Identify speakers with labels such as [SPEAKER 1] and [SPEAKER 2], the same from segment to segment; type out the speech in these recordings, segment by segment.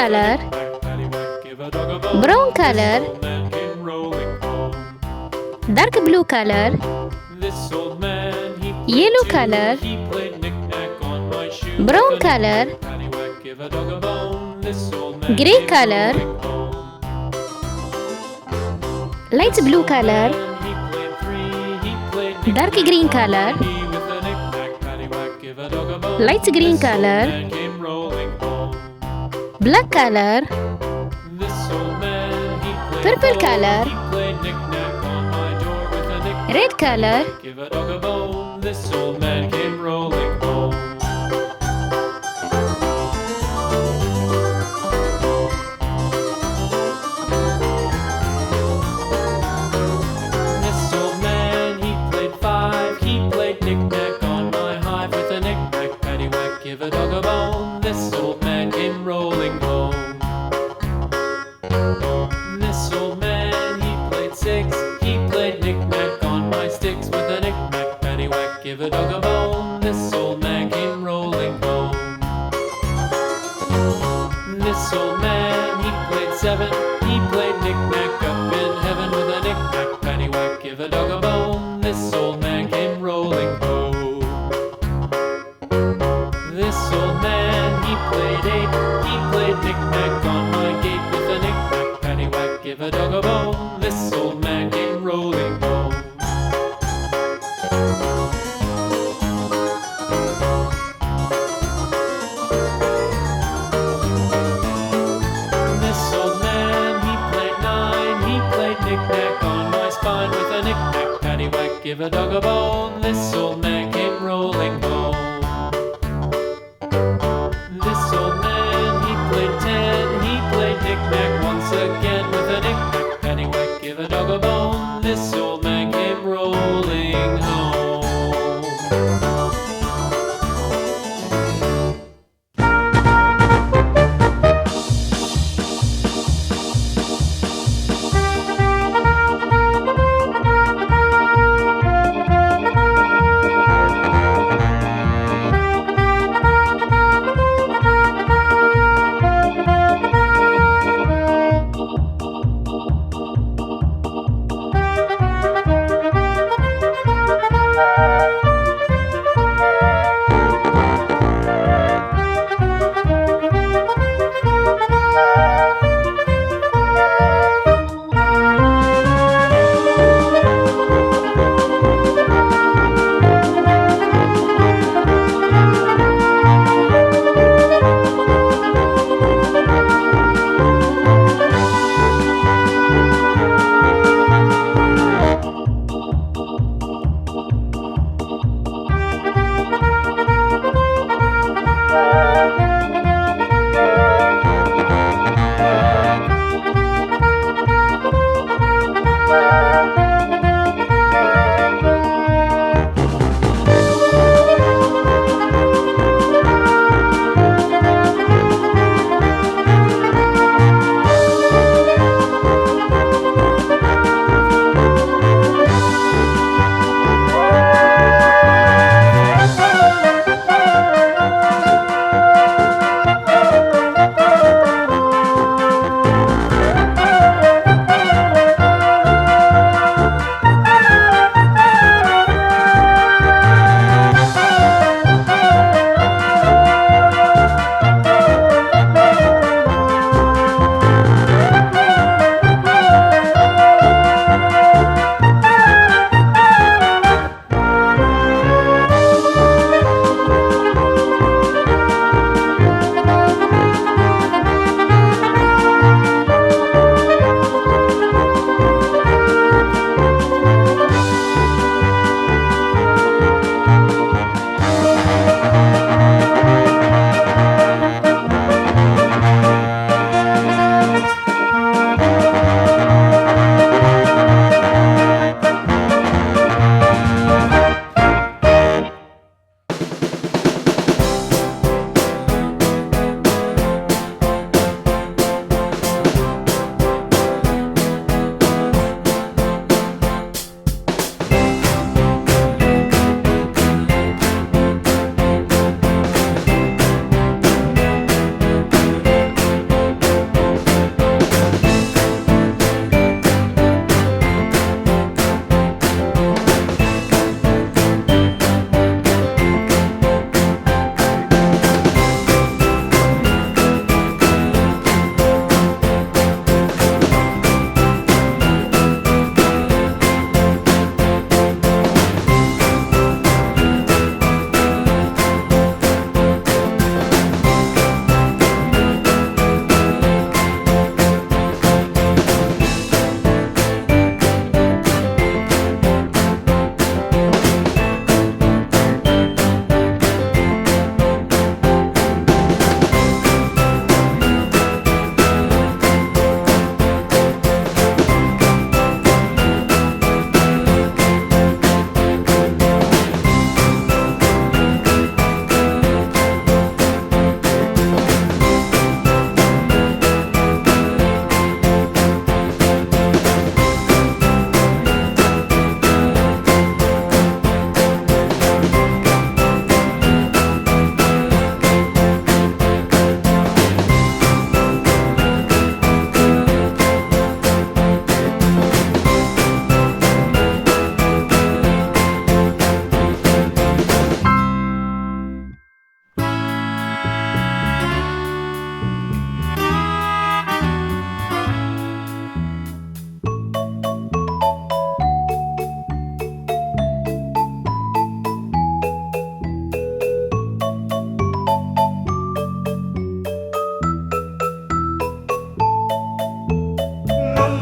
[SPEAKER 1] color, brown color, dark blue color, yellow color, brown color, grey color, light blue color, dark green color, light green color, black color, purple color, red color,
[SPEAKER 2] This old man came rolling home. This old man, he played five. He played knick-knack on my hive with a knick-knack, paddywhack, give a dog a bone. This old man came rolling home. This old man, he played six. He played knick-knack on my sticks with a knick-knack, paddywhack, give a dog a bone. This old man came rolling home. This old man, he played seven. He played knick-knack up in heaven with a knick-knack, paddywhack, give a dog a bone. This old man came rolling home. This old man, he played eight. He played knick-knack on my gate with a knick-knack, paddywhack, give a dog a bone. This old man came rolling home. This old man, he played nine. He played knick-knack on my spine with a knick-knack, paddywhack, give a dog a bone. This old man came rolling home. This old man, he played ten. He played knick-knack once again with a knick-knack, paddywhack, give a dog a bone. This old man came rolling home.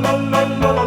[SPEAKER 3] la la la la